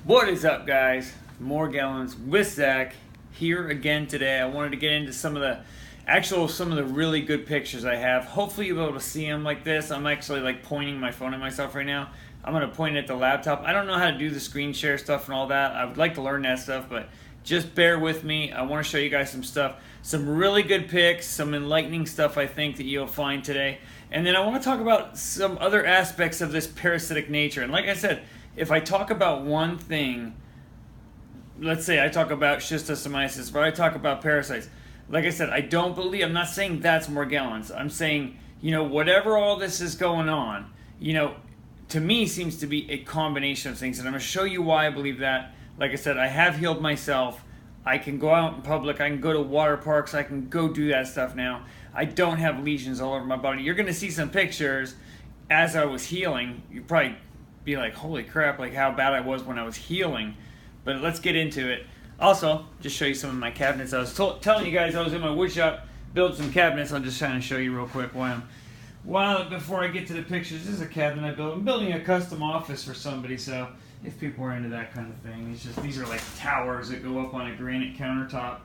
What is up, guys? Morgellons with Zach here again today. I wanted to get into some of the really good pictures I have. Hopefully you'll be able to see them like this. I'm actually like pointing my phone at myself right now. I'm going to point it at the laptop. I don't know how to do the screen share stuff and all that. I would like to learn that stuff, but just bear with me. I want to show you guys some stuff. Some really good pics, some enlightening stuff I think that you'll find today. And then I want to talk about some other aspects of this parasitic nature. And like I said, if I talk about one thing, let's say I talk about schistosomiasis, but I talk about parasites. Like I said, I'm not saying that's Morgellons. I'm saying, whatever all this is going on, to me seems to be a combination of things. And I'm going to show you why I believe that. Like I said, I have healed myself. I can go out in public. I can go to water parks. I can go do that stuff now. I don't have lesions all over my body. You're going to see some pictures as I was healing. You probably be like, holy crap, like how bad I was when I was healing. But let's get into it. Also, just show you some of my cabinets. I was telling you guys I was in my wood shop building some cabinets. I'm just trying to show you real quick before I get to the pictures. This is a cabinet I built. I'm building a custom office for somebody, so if people are into that kind of thing. It's just, these are like towers that go up on a granite countertop.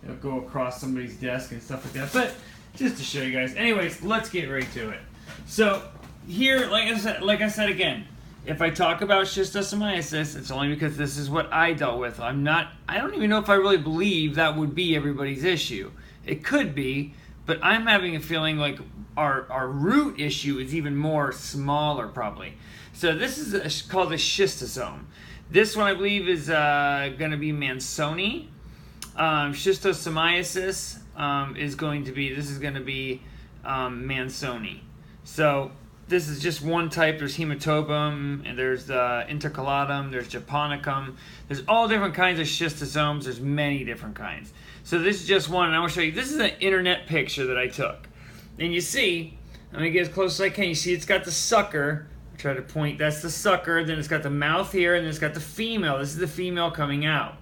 They'll go across somebody's desk and stuff like that. But just to show you guys. Anyways, let's get right to it. So here, like I said again, if I talk about schistosomiasis, it's only because this is what I dealt with. I don't even know if I really believe that would be everybody's issue. It could be, but I'm having a feeling like our root issue is even more smaller probably. So this is called a schistosome. This one I believe is going to be Mansoni. Schistosomiasis is going to be Mansoni. So this is just one type. There's hematobum, and there's intercalatum, there's japonicum. There's all different kinds of schistosomes. There's many different kinds. So this is just one, and I want to show you. This is an internet picture that I took. And you see, I'm going to get as close as I can. You see it's got the sucker. I'll try to point. That's the sucker. Then it's got the mouth here, and then it's got the female. This is the female coming out.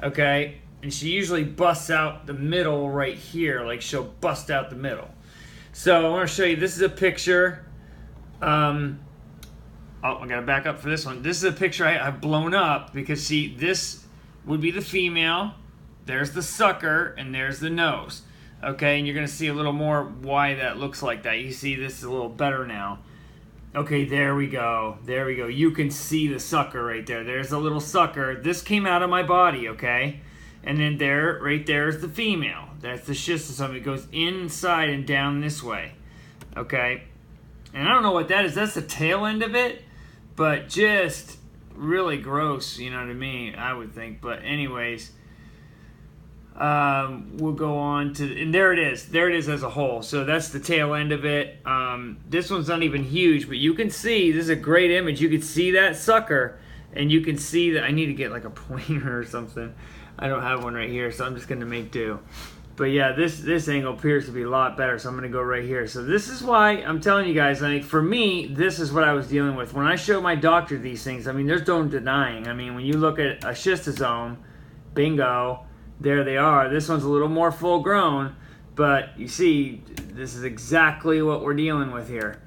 Okay? And she usually busts out the middle right here. Like she'll bust out the middle. So I want to show you. This is a picture. I gotta back up for this one. This is a picture I've blown up because see, this would be the female. There's the sucker, and there's the nose. Okay, and you're gonna see a little more why that looks like that. You see this is a little better now. Okay, there we go. There we go. You can see the sucker right there. There's the little sucker. This came out of my body, okay? And then right there is the female. That's the schistosome. It goes inside and down this way. Okay? And I don't know what that is. That's the tail end of it, but just really gross, you know what I mean? I would think. But anyways, we'll go on to, and there it is. There it is as a whole. So that's the tail end of it. This one's not even huge, but you can see, this is a great image. You can see that sucker, and you can see that, I need to get like a pointer or something. I don't have one right here, so I'm just going to make do. But yeah, this angle appears to be a lot better, so I'm going to go right here. So this is why I'm telling you guys, like, for me, this is what I was dealing with. When I show my doctor these things, I mean, there's no denying. I mean, when you look at a schistosome, bingo, there they are. This one's a little more full grown, but you see, this is exactly what we're dealing with here.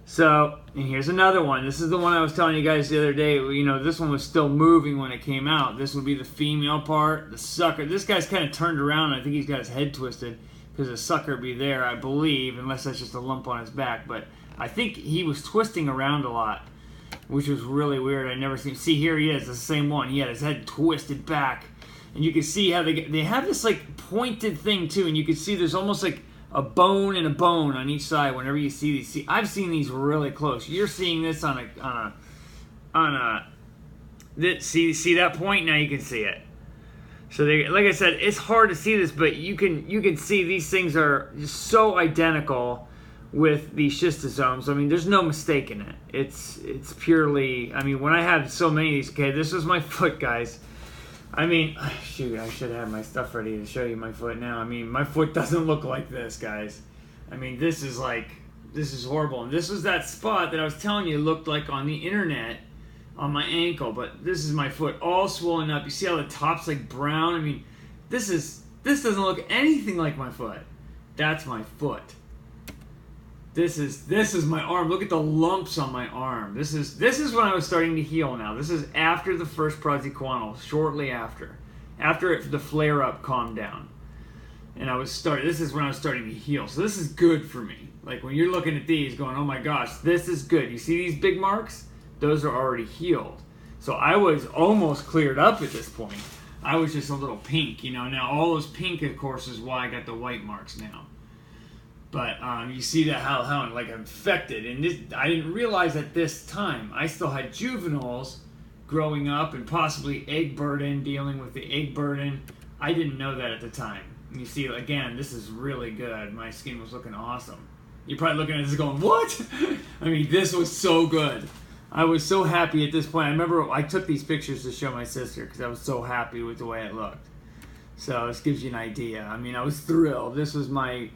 So, and here's another one. This is the one I was telling you guys the other day. This one was still moving when it came out. This would be the female part, the sucker. This guy's kind of turned around. I think he's got his head twisted because the sucker would be there, I believe, unless that's just a lump on his back. But I think he was twisting around a lot, which was really weird. I never seen. See, here he is, the same one. He had his head twisted back. And you can see how they have this like pointed thing too, and you can see there's almost like a bone and a bone on each side whenever you see these. See, I've seen these really close. You're seeing this on a see that point? Now you can see it. So like I said, it's hard to see this, but you can see these things are just so identical with the schistosomes. I mean, there's no mistake in it. It's purely, I mean, when I had so many of these, okay, this was my foot, guys. I mean, shoot, I should have my stuff ready to show you my foot now. I mean, my foot doesn't look like this, guys. I mean, this is horrible. And this was that spot that I was telling you looked like on the internet on my ankle. But this is my foot all swollen up. You see how the top's like brown? I mean, this doesn't look anything like my foot. That's my foot. This is my arm. Look at the lumps on my arm. This is when I was starting to heal now. This is after the first praziquantel, shortly after the flare up calmed down. And this is when I was starting to heal. So this is good for me. Like when you're looking at these going, "Oh my gosh, this is good." You see these big marks? Those are already healed. So I was almost cleared up at this point. I was just a little pink, you know. Now all those pink, of course, is why I got the white marks now. But you see that how I'm like infected, and I didn't realize at this time I still had juveniles growing up and possibly egg burden, dealing with the egg burden. I didn't know that at the time. And you see, again, this is really good. My skin was looking awesome. You're probably looking at this going, "What?" I mean, this was so good. I was so happy at this point. I remember I took these pictures to show my sister because I was so happy with the way it looked. So this gives you an idea. I mean, I was thrilled. This was my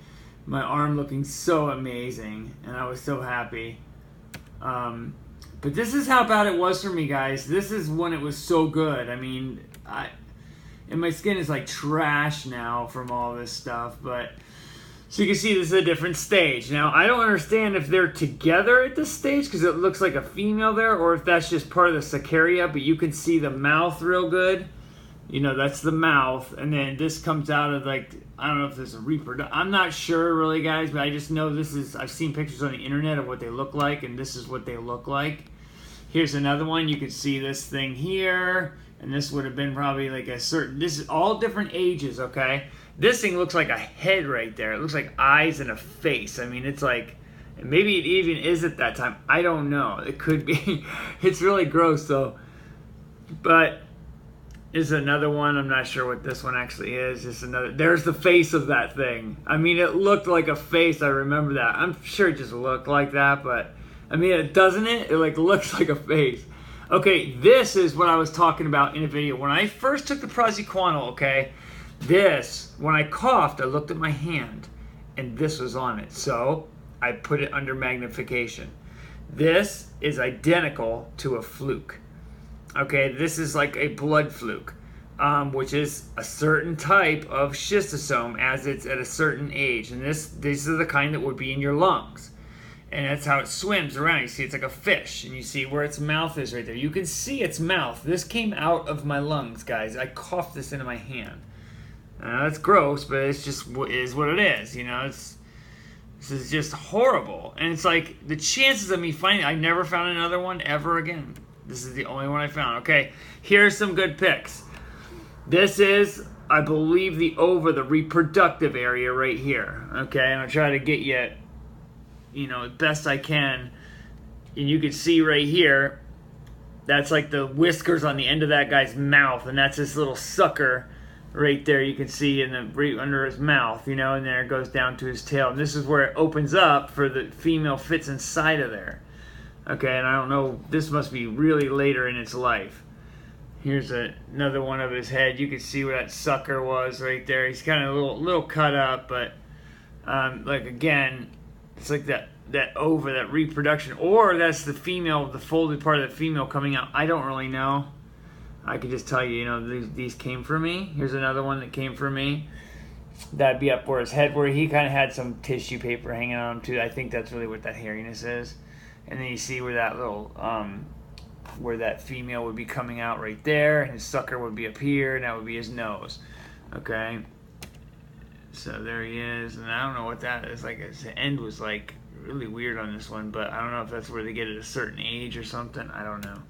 arm looking so amazing, and I was so happy. But this is how bad it was for me, guys. This is when it was so good. I mean, and my skin is like trash now from all this stuff. But so you can see this is a different stage. Now, I don't understand if they're together at this stage because it looks like a female there, or if that's just part of the Saccharia, but you can see the mouth real good. You know, that's the mouth, and then this comes out of like, I don't know if there's a reproduction. I'm not sure really, guys, but I just know I've seen pictures on the internet of what they look like, and this is what they look like. Here's another one. You can see this thing here, and this would have been probably like this is all different ages, okay? This thing looks like a head right there. It looks like eyes and a face. I mean, it's like, maybe it even is at that time. I don't know. It could be. It's really gross, though. But is another one. I'm not sure what this one actually is. Just another. There's the face of that thing. I mean, it looked like a face. I remember that. I'm sure it just looked like that, but I mean, it doesn't it? It like looks like a face. Okay, this is what I was talking about in a video. When I first took the praziquantel, okay, when I coughed, I looked at my hand, and this was on it. So I put it under magnification. This is identical to a fluke. Okay, this is like a blood fluke, which is a certain type of schistosome as it's at a certain age. And these are the kind that would be in your lungs. And that's how it swims around. You see it's like a fish, and you see where its mouth is right there. You can see its mouth. This came out of my lungs, guys. I coughed this into my hand. That's gross, but it's just is what it is. You know, this is just horrible. And it's like the chances of me finding, I never found another one ever again. This is the only one I found. Okay, here's some good pics. This is, I believe, the reproductive area right here. Okay, and I'll try to get you, you know, best I can. And you can see right here, that's like the whiskers on the end of that guy's mouth, and that's this little sucker right there. You can see right under his mouth, you know, and there it goes down to his tail. And this is where it opens up for the female fits inside of there. Okay, and I don't know, this must be really later in its life. Here's another one of his head. You can see where that sucker was right there. He's kind of a little cut up, but like again, it's like that reproduction, or that's the female, the folded part of the female coming out. I don't really know. I can just tell you, you know, these came from me. Here's another one that came from me. That'd be up where his head, where he kind of had some tissue paper hanging on him too. I think that's really what that hairiness is. And then you see where that little, where that female would be coming out right there, and his sucker would be up here, and that would be his nose. Okay. So there he is, and I don't know what that is. Like his end was like really weird on this one, but I don't know if that's where they get at a certain age or something. I don't know.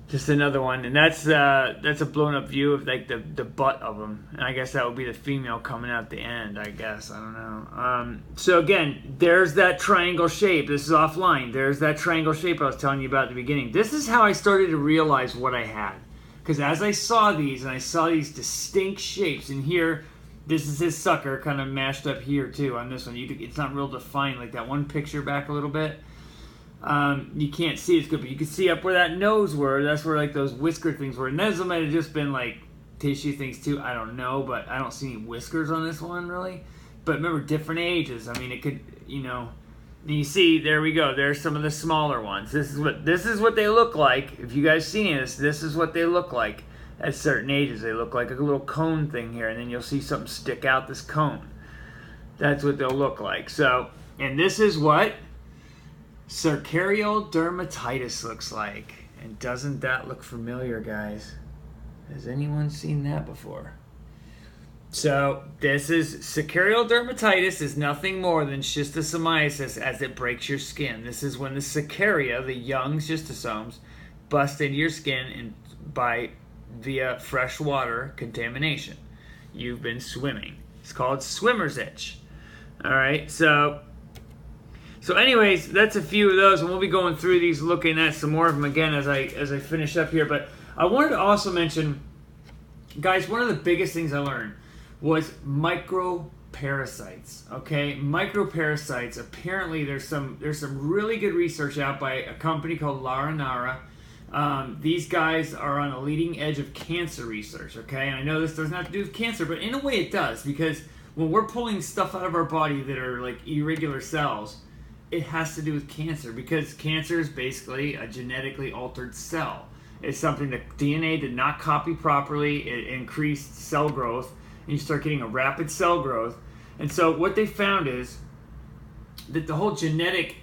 Just another one, and that's a blown up view of like the butt of them, and I guess that would be the female coming out the end. I guess I don't know. So again, there's that triangle shape. This is offline. There's that triangle shape I was telling you about at the beginning. This is how I started to realize what I had, because as I saw these and I saw these distinct shapes, and here, this is his sucker kind of mashed up here too on this one. It's not real defined like that one picture back a little bit. You can't see it good, but you can see up where that nose were. That's where like those whisker things were. And those might have just been like tissue things too. I don't know, but I don't see any whiskers on this one really. But remember, different ages. I mean, it could, you know. And you see, there we go. There's some of the smaller ones. This is what they look like. If you guys see this is what they look like at certain ages. They look like a little cone thing here, and then you'll see something stick out this cone. That's what they'll look like. So And this is what cercarrial dermatitis looks like. And doesn't that look familiar, guys? Has anyone seen that before? So this is cercarrial dermatitis is nothing more than schistosomiasis as it breaks your skin. This is when the cercaria, the young schistosomes, bust into your skin via fresh water contamination. You've been swimming. It's called swimmer's itch. All right, so anyways, that's a few of those, and we'll be going through these, looking at some more of them again as I finish up here. But I wanted to also mention, guys, one of the biggest things I learned was microparasites. Okay, microparasites. Apparently, there's some really good research out by a company called Laranara. These guys are on the leading edge of cancer research. Okay, and I know this doesn't have to do with cancer, but in a way it does, because when we're pulling stuff out of our body that are like irregular cells, it has to do with cancer, because cancer is basically a genetically altered cell. It's something that DNA did not copy properly. It increased cell growth, and you start getting a rapid cell growth. And so what they found is that the whole genetic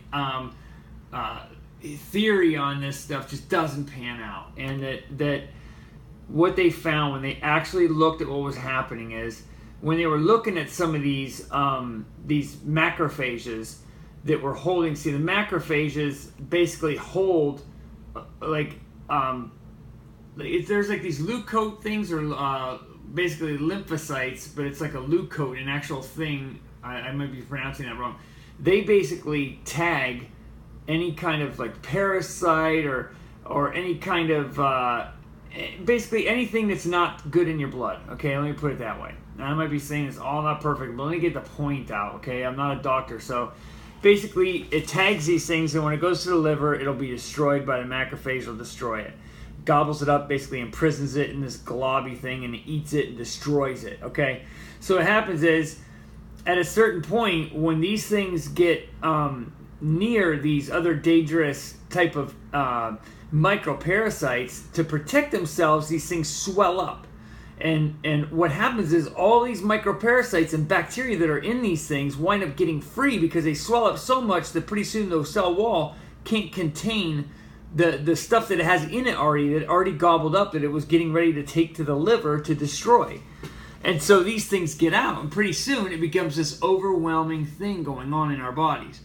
theory on this stuff just doesn't pan out. And that what they found when they actually looked at what was happening is, when they were looking at some of these macrophages that were holding, see, the macrophages basically hold there's like these leukote things, or basically lymphocytes, but it's like a leukote, an actual thing. I might be pronouncing that wrong. They basically tag any kind of like parasite or any kind of basically anything that's not good in your blood. Okay, let me put it that way. Now, I might be saying it's all not perfect, but let me get the point out. Okay, I'm not a doctor, so basically it tags these things, and when it goes to the liver, it'll be destroyed by the macrophage. Will destroy it, gobbles it up, basically imprisons it in this globby thing, and it eats it and destroys it. Okay, so what happens is, at a certain point, when these things get near these other dangerous type of microparasites, to protect themselves, these things swell up. And what happens is, all these microparasites and bacteria that are in these things wind up getting free, because they swell up so much that pretty soon the cell wall can't contain the stuff that it has in it already, that already gobbled up, that it was getting ready to take to the liver to destroy. And so these things get out, and pretty soon it becomes this overwhelming thing going on in our bodies.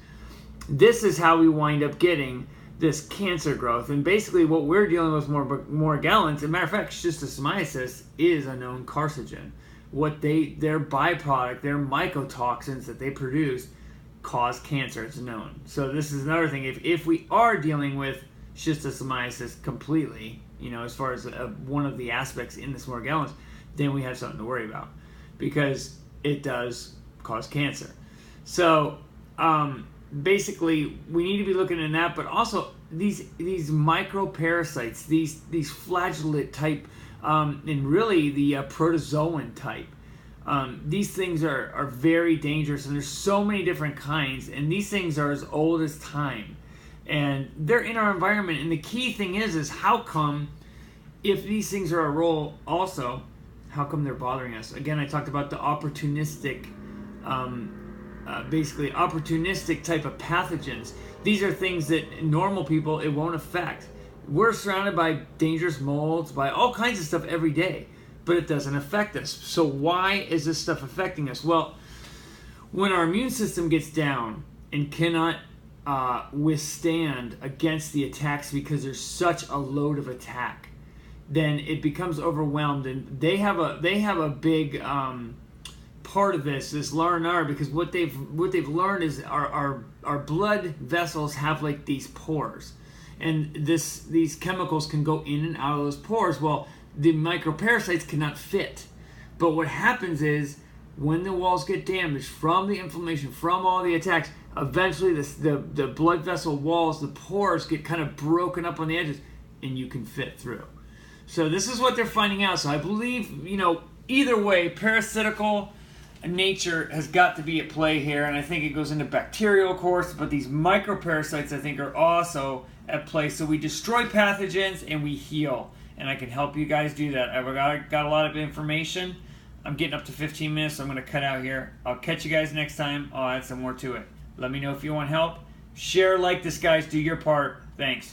This is how we wind up getting this cancer growth. And basically what we're dealing with Morgellons, as a matter of fact, schistosomiasis is a known carcinogen. Their byproduct, their mycotoxins that they produce, cause cancer. It's known. So this is another thing. If we are dealing with schistosomiasis completely, as far as one of the aspects in this Morgellons, then we have something to worry about, because it does cause cancer. So basically we need to be looking at that, but also these microparasites, these flagellate type, and really the protozoan type. These things are very dangerous, and there's so many different kinds, and these things are as old as time, and they're in our environment. And the key thing is how come, if these things are a role also, how come they're bothering us? Again, I talked about the opportunistic basically opportunistic type of pathogens. These are things that normal people, it won't affect. We're surrounded by dangerous molds, by all kinds of stuff every day, but it doesn't affect us. So why is this stuff affecting us? Well, when our immune system gets down and cannot withstand against the attacks, because there's such a load of attack, then it becomes overwhelmed. And they have a big part of this Laranara, because what they've learned is our blood vessels have like these pores, and these chemicals can go in and out of those pores. Well, the microparasites cannot fit. But what happens is, when the walls get damaged from the inflammation, from all the attacks, eventually the blood vessel walls, the pores, get kind of broken up on the edges, and you can fit through. So this is what they're finding out. So I believe, either way, parasitical nature has got to be at play here, and I think it goes into bacterial, of course, but these microparasites, I think, are also at play. So we destroy pathogens and we heal, and I can help you guys do that. I've got a lot of information. I'm getting up to 15 minutes, so I'm going to cut out here. I'll catch you guys next time. I'll add some more to it. Let me know if you want help. Share, like this, guys. Do your part. Thanks.